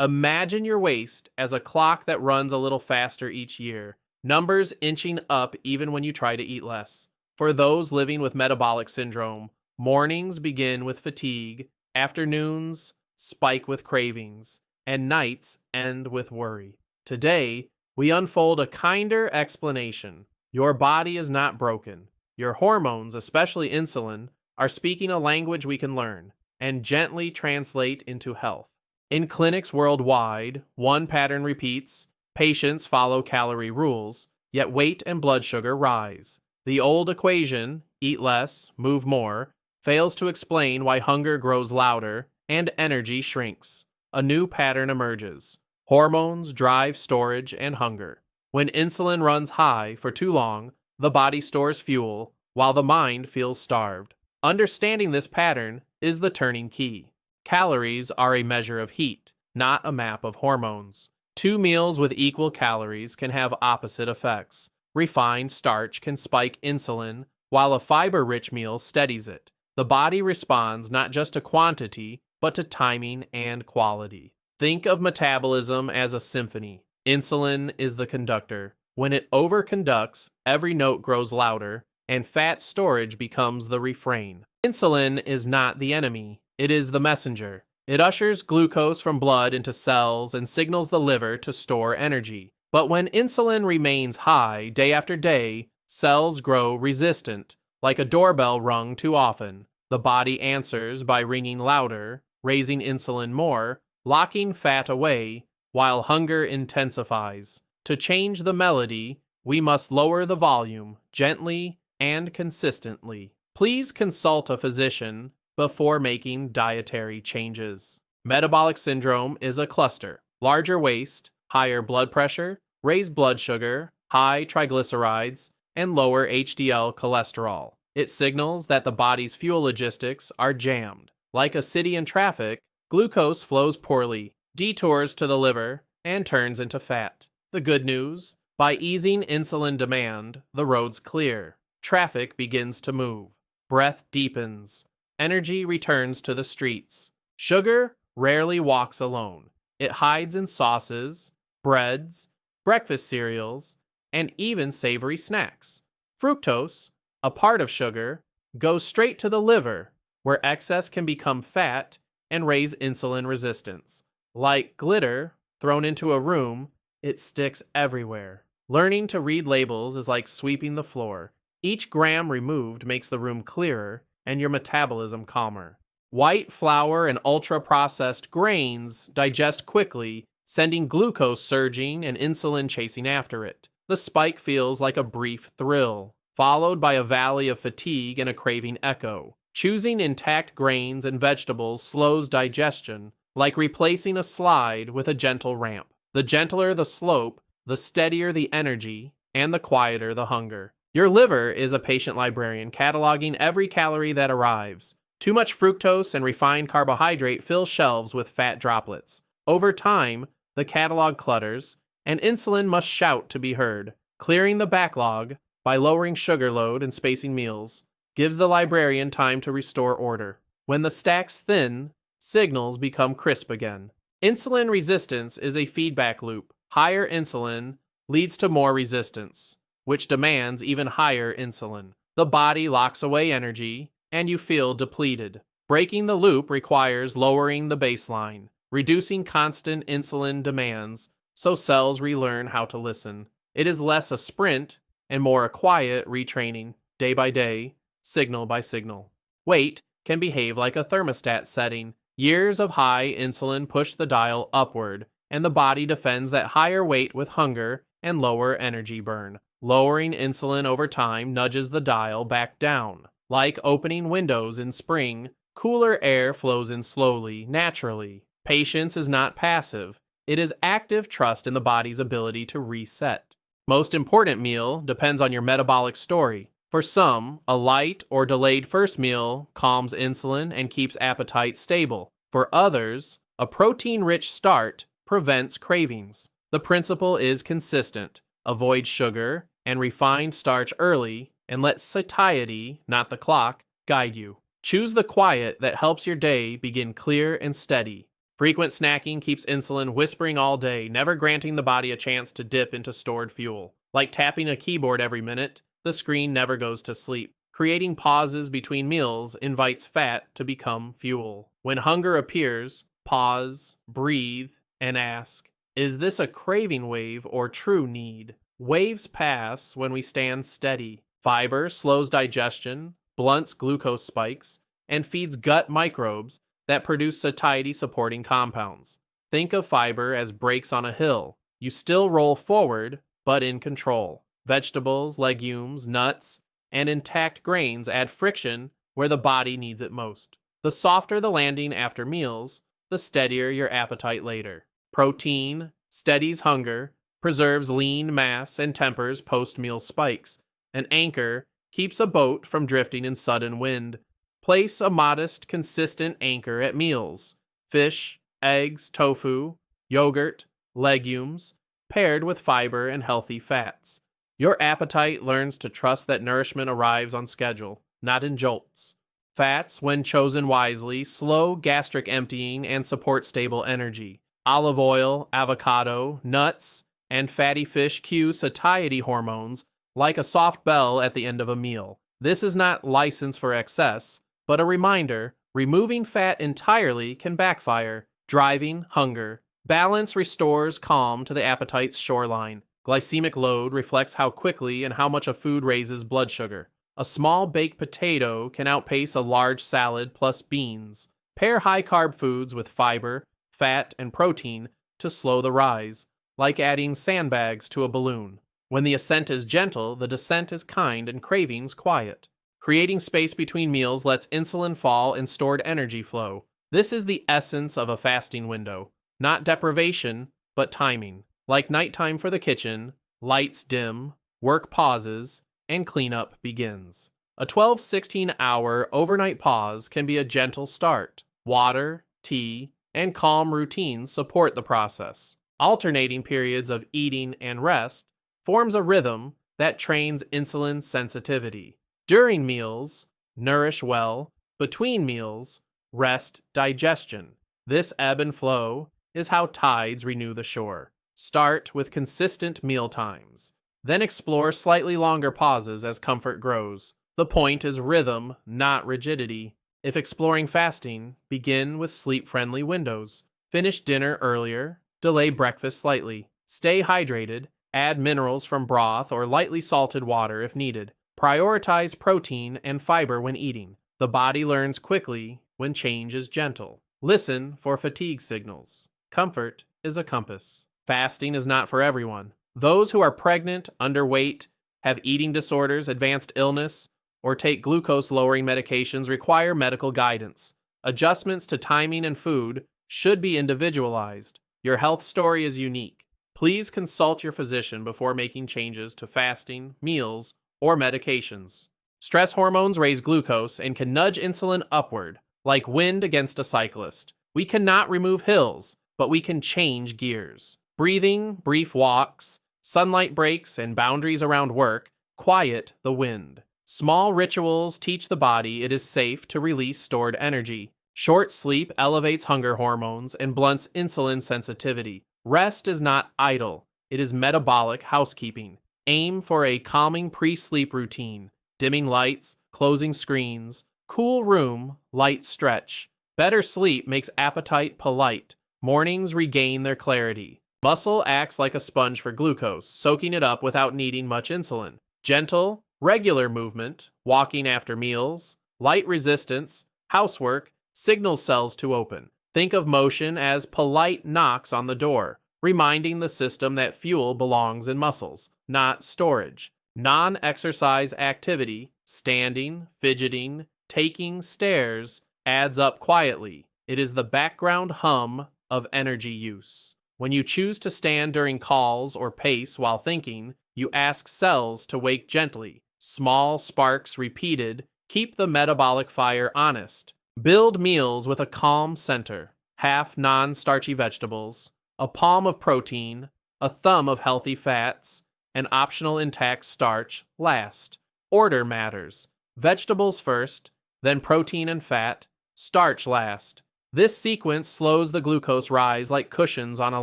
Imagine your waist as a clock that runs a little faster each year, numbers inching up even when you try to eat less. For those living with metabolic syndrome, mornings begin with fatigue, afternoons spike with cravings, and nights end with worry. Today, we unfold a kinder explanation. Your body is not broken. Your hormones, especially insulin, are speaking a language we can learn and gently translate into health. In clinics worldwide, one pattern repeats: patients follow calorie rules, yet weight and blood sugar rise. The old equation, eat less, move more, fails to explain why hunger grows louder and energy shrinks. A new pattern emerges. Hormones drive storage and hunger. When insulin runs high for too long, the body stores fuel, while the mind feels starved. Understanding this pattern is the turning key. Calories are a measure of heat, not a map of hormones. Two meals with equal calories can have opposite effects. Refined starch can spike insulin, while a fiber-rich meal steadies it. The body responds not just to quantity, but to timing and quality. Think of metabolism as a symphony. Insulin is the conductor. When it overconducts, every note grows louder, and fat storage becomes the refrain. Insulin is not the enemy, it is the messenger. It ushers glucose from blood into cells and signals the liver to store energy. But when insulin remains high day after day, cells grow resistant, like a doorbell rung too often. The body answers by ringing louder, raising insulin more, locking fat away, while hunger intensifies. To change the melody, we must lower the volume gently and consistently. Please consult a physician before making dietary changes. Metabolic syndrome is a cluster: larger waist, higher blood pressure, raised blood sugar, high triglycerides, and lower HDL cholesterol. It signals that the body's fuel logistics are jammed. Like a city in traffic, glucose flows poorly, detours to the liver, and turns into fat. The good news: by easing insulin demand, the road's clear. Traffic begins to move. Breath deepens. Energy returns to the streets. Sugar rarely walks alone. It hides in sauces, breads, breakfast cereals, and even savory snacks. Fructose, a part of sugar, goes straight to the liver, where excess can become fat and raise insulin resistance. Like glitter thrown into a room, it sticks everywhere. Learning to read labels is like sweeping the floor. Each gram removed makes the room clearer and your metabolism calmer. White flour and ultra-processed grains digest quickly, sending glucose surging and insulin chasing after it. The spike feels like a brief thrill, followed by a valley of fatigue and a craving echo. Choosing intact grains and vegetables slows digestion, like replacing a slide with a gentle ramp. The gentler the slope, the steadier the energy, and the quieter the hunger. Your liver is a patient librarian cataloging every calorie that arrives. Too much fructose and refined carbohydrate fill shelves with fat droplets. Over time, the catalog clutters, and insulin must shout to be heard. Clearing the backlog by lowering sugar load and spacing meals gives the librarian time to restore order. When the stacks thin, signals become crisp again. Insulin resistance is a feedback loop. Higher insulin leads to more resistance, which demands even higher insulin. The body locks away energy, and you feel depleted. Breaking the loop requires lowering the baseline, reducing constant insulin demands so cells relearn how to listen. It is less a sprint and more a quiet retraining, day by day, signal by signal. Weight can behave like a thermostat setting. Years of high insulin push the dial upward, and the body defends that higher weight with hunger and lower energy burn. Lowering insulin over time nudges the dial back down. Like opening windows in spring, cooler air flows in slowly, naturally. Patience is not passive. It is active trust in the body's ability to reset. Most important meal depends on your metabolic story. For some, a light or delayed first meal calms insulin and keeps appetite stable. For others, a protein-rich start prevents cravings. The principle is consistent. Avoid sugar and refined starch early, and let satiety, not the clock, guide you. Choose the quiet that helps your day begin clear and steady. Frequent snacking keeps insulin whispering all day, never granting the body a chance to dip into stored fuel. Like tapping a keyboard every minute, the screen never goes to sleep. Creating pauses between meals invites fat to become fuel. When hunger appears, pause, breathe, and ask, is this a craving wave or true need? Waves pass when we stand steady. Fiber slows digestion, blunts glucose spikes, and feeds gut microbes that produce satiety-supporting compounds. Think of fiber as brakes on a hill. You still roll forward, but in control. Vegetables, legumes, nuts, and intact grains add friction where the body needs it most. The softer the landing after meals, the steadier your appetite later. Protein steadies hunger, preserves lean mass, and tempers post-meal spikes. An anchor keeps a boat from drifting in sudden wind. Place a modest, consistent anchor at meals. Fish, eggs, tofu, yogurt, legumes, paired with fiber and healthy fats. Your appetite learns to trust that nourishment arrives on schedule, not in jolts. Fats, when chosen wisely, slow gastric emptying and support stable energy. Olive oil, avocado, nuts, and fatty fish cue satiety hormones like a soft bell at the end of a meal. This is not license for excess, but a reminder, removing fat entirely can backfire, driving hunger. Balance restores calm to the appetite's shoreline. Glycemic load reflects how quickly and how much a food raises blood sugar. A small baked potato can outpace a large salad plus beans. Pair high-carb foods with fiber, fat, and protein to slow the rise, like adding sandbags to a balloon. When the ascent is gentle, the descent is kind and cravings quiet. Creating space between meals lets insulin fall and stored energy flow. This is the essence of a fasting window. Not deprivation, but timing. Like nighttime for the kitchen, lights dim, work pauses, and cleanup begins. A 12-16 hour overnight pause can be a gentle start. Water, tea, and calm routines support the process. Alternating periods of eating and rest forms a rhythm that trains insulin sensitivity. During meals, nourish well. Between meals, rest digestion. This ebb and flow is how tides renew the shore. Start with consistent meal times. Then explore slightly longer pauses as comfort grows. The point is rhythm, not rigidity. If exploring fasting, begin with sleep-friendly windows. Finish dinner earlier, delay breakfast slightly. Stay hydrated, add minerals from broth or lightly salted water if needed. Prioritize protein and fiber when eating. The body learns quickly when change is gentle. Listen for fatigue signals. Comfort is a compass. Fasting is not for everyone. Those who are pregnant, underweight, have eating disorders, advanced illness, or take glucose-lowering medications require medical guidance. Adjustments to timing and food should be individualized. Your health story is unique. Please consult your physician before making changes to fasting, meals, or medications. Stress hormones raise glucose and can nudge insulin upward, like wind against a cyclist. We cannot remove hills, but we can change gears. Breathing, brief walks, sunlight breaks, and boundaries around work quiet the wind. Small rituals teach the body it is safe to release stored energy. Short sleep elevates hunger hormones and blunts insulin sensitivity. Rest is not idle, it is metabolic housekeeping. Aim for a calming pre-sleep routine, dimming lights, closing screens, cool room, light stretch. Better sleep makes appetite polite. Mornings regain their clarity. Muscle acts like a sponge for glucose, soaking it up without needing much insulin. Gentle, regular movement, walking after meals, light resistance, housework, signals cells to open. Think of motion as polite knocks on the door, reminding the system that fuel belongs in muscles, not storage. Non-exercise activity, standing, fidgeting, taking stairs, adds up quietly. It is the background hum of energy use. When you choose to stand during calls or pace while thinking, you ask cells to wake gently. Small sparks repeated keep the metabolic fire honest. Build meals with a calm center. Half non-starchy vegetables, a palm of protein, a thumb of healthy fats, and optional intact starch last. Order matters. Vegetables first, then protein and fat, starch last. This sequence slows the glucose rise like cushions on a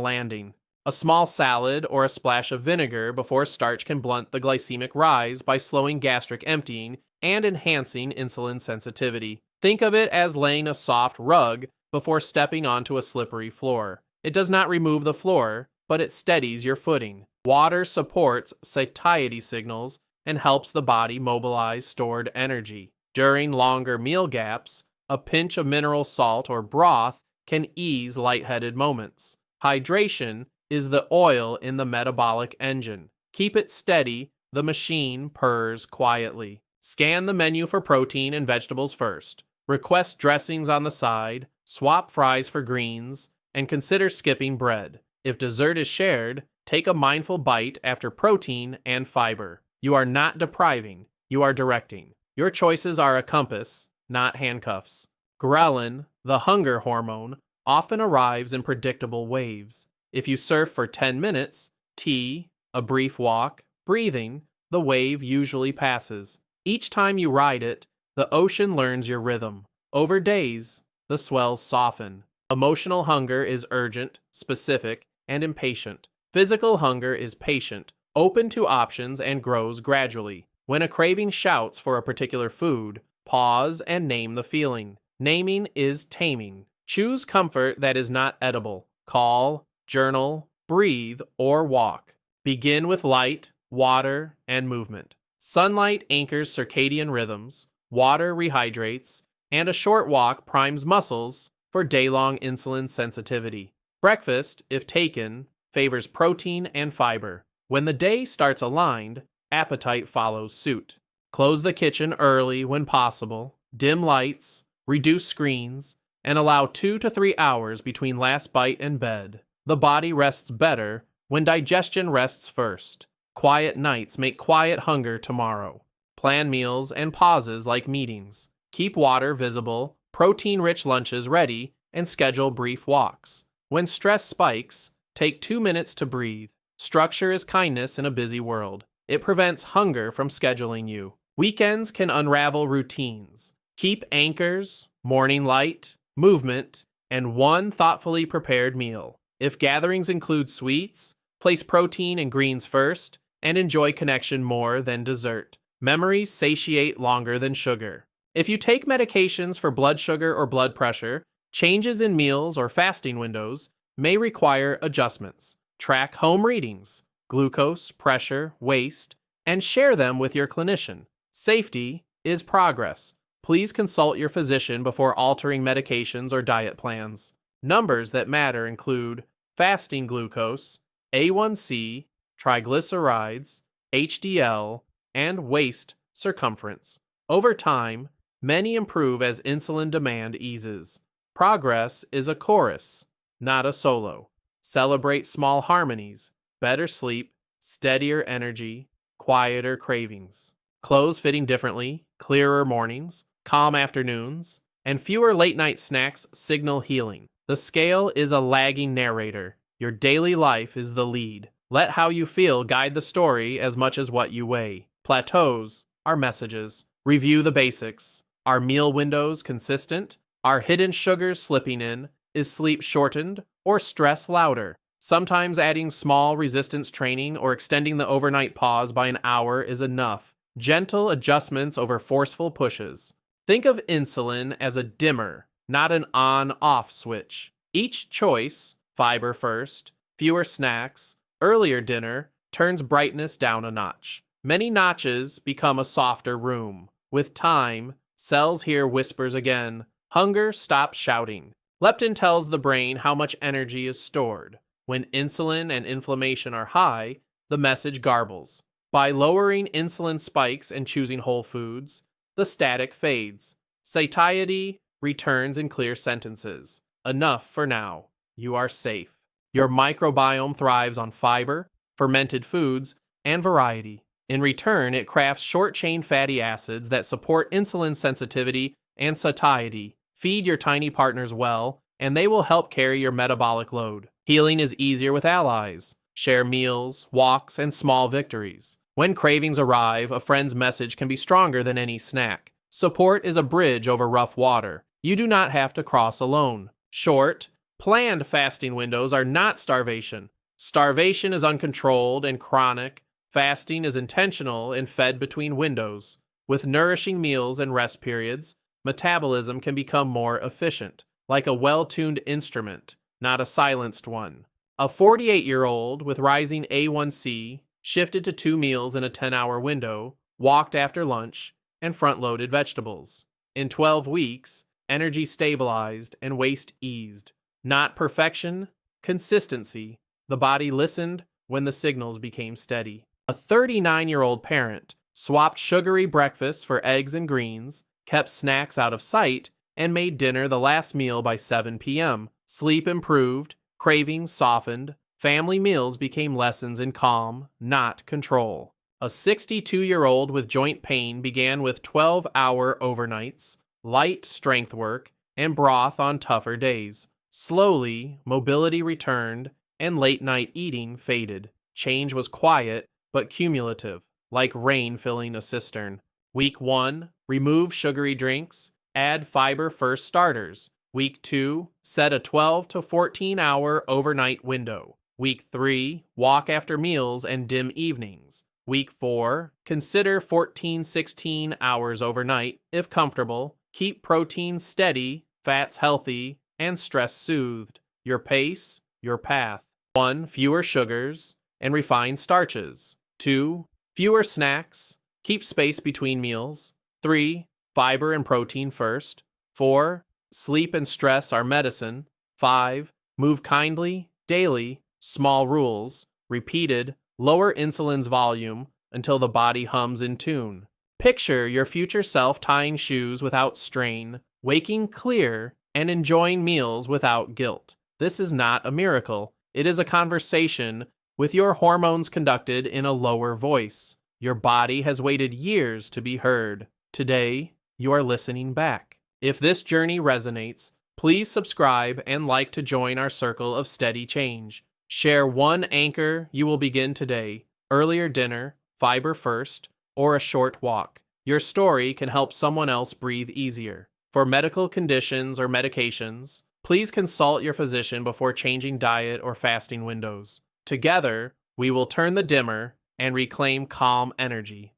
landing. A small salad or a splash of vinegar before starch can blunt the glycemic rise by slowing gastric emptying and enhancing insulin sensitivity. Think of it as laying a soft rug before stepping onto a slippery floor. It does not remove the floor, but it steadies your footing. Water supports satiety signals and helps the body mobilize stored energy. During longer meal gaps, a pinch of mineral salt or broth can ease lightheaded moments. Hydration is the oil in the metabolic engine. Keep it steady, the machine purrs quietly. Scan the menu for protein and vegetables first. Request dressings on the side, swap fries for greens, and consider skipping bread. If dessert is shared, take a mindful bite after protein and fiber. You are not depriving, you are directing. Your choices are a compass, not handcuffs. Ghrelin, the hunger hormone, often arrives in predictable waves. If you surf for 10 minutes, tea, a brief walk, breathing, the wave usually passes. Each time you ride it, the ocean learns your rhythm. Over days, the swells soften. Emotional hunger is urgent, specific, and impatient. Physical hunger is patient, open to options, and grows gradually. When a craving shouts for a particular food, pause and name the feeling. Naming is taming. Choose comfort that is not edible. Call, journal, breathe, or walk. Begin with light, water, and movement. Sunlight anchors circadian rhythms, water rehydrates, and a short walk primes muscles for day-long insulin sensitivity. Breakfast, if taken, favors protein and fiber. When the day starts aligned, appetite follows suit. Close the kitchen early when possible, dim lights, reduce screens, and allow 2 to 3 hours between last bite and bed. The body rests better when digestion rests first. Quiet nights make quiet hunger tomorrow. Plan meals and pauses like meetings. Keep water visible, protein-rich lunches ready, and schedule brief walks. When stress spikes, take 2 minutes to breathe. Structure is kindness in a busy world. It prevents hunger from scheduling you. Weekends can unravel routines. Keep anchors, morning light, movement, and one thoughtfully prepared meal. If gatherings include sweets, place protein and greens first, and enjoy connection more than dessert. Memories satiate longer than sugar. If you take medications for blood sugar or blood pressure, changes in meals or fasting windows may require adjustments. Track home readings, glucose, pressure, waist, and share them with your clinician. Safety is progress. Please consult your physician before altering medications or diet plans. Numbers that matter include fasting glucose, A1C, triglycerides, HDL, and waist circumference. Over time, many improve as insulin demand eases. Progress is a chorus, not a solo. Celebrate small harmonies, better sleep, steadier energy, quieter cravings. Clothes fitting differently, clearer mornings, calm afternoons, and fewer late-night snacks signal healing. The scale is a lagging narrator. Your daily life is the lead. Let how you feel guide the story as much as what you weigh. Plateaus are messages. Review the basics. Are meal windows consistent? Are hidden sugars slipping in? Is sleep shortened or stress louder? Sometimes adding small resistance training or extending the overnight pause by an hour is enough. Gentle adjustments over forceful pushes. Think of insulin as a dimmer, not an on-off switch. Each choice, fiber first, fewer snacks, earlier dinner, turns brightness down a notch. Many notches become a softer room. With time, cells hear whispers again. Hunger stops shouting. Leptin tells the brain how much energy is stored. When insulin and inflammation are high, the message garbles. By lowering insulin spikes and choosing whole foods, the static fades. Satiety returns in clear sentences. Enough for now. You are safe. Your microbiome thrives on fiber, fermented foods, and variety. In return, it crafts short-chain fatty acids that support insulin sensitivity and satiety. Feed your tiny partners well, and they will help carry your metabolic load. Healing is easier with allies. Share meals, walks, and small victories. When cravings arrive, a friend's message can be stronger than any snack. Support is a bridge over rough water. You do not have to cross alone. Short, planned fasting windows are not starvation. Starvation is uncontrolled and chronic. Fasting is intentional and fed between windows. With nourishing meals and rest periods, metabolism can become more efficient, like a well-tuned instrument, not a silenced one. A 48-year-old with rising A1C shifted to 2 meals in a 10-hour window, walked after lunch, and front-loaded vegetables. In 12 weeks, energy stabilized and waste eased. Not perfection, consistency. The body listened when the signals became steady. A 39-year-old parent swapped sugary breakfast for eggs and greens, kept snacks out of sight, and made dinner the last meal by 7 p.m. Sleep improved, cravings softened, family meals became lessons in calm, not control. A 62-year-old with joint pain began with 12-hour overnights, light strength work, and broth on tougher days. Slowly, mobility returned, and late-night eating faded. Change was quiet, but cumulative, like rain filling a cistern. Week 1, remove sugary drinks, add fiber-first starters. Week 2, set a 12 to 14-hour overnight window. Week 3, walk after meals and dim evenings. Week 4, consider 14-16 hours overnight, if comfortable. Keep protein steady, fats healthy, and stress soothed. Your pace, your path. 1. Fewer sugars and refined starches. 2. Fewer snacks. Keep space between meals. 3. Fiber and protein first. 4. Sleep and stress are medicine. 5. Move kindly, daily, small rules, repeated, lower insulin's volume until the body hums in tune. Picture your future self tying shoes without strain, waking clear, and enjoying meals without guilt. This is not a miracle. It is a conversation with your hormones conducted in a lower voice. Your body has waited years to be heard. Today, you are listening back. If this journey resonates, please subscribe and like to join our circle of steady change. Share one anchor you will begin today: earlier dinner, fiber first, or a short walk. Your story can help someone else breathe easier. For medical conditions or medications, please consult your physician before changing diet or fasting windows. Together, we will turn the dimmer and reclaim calm energy.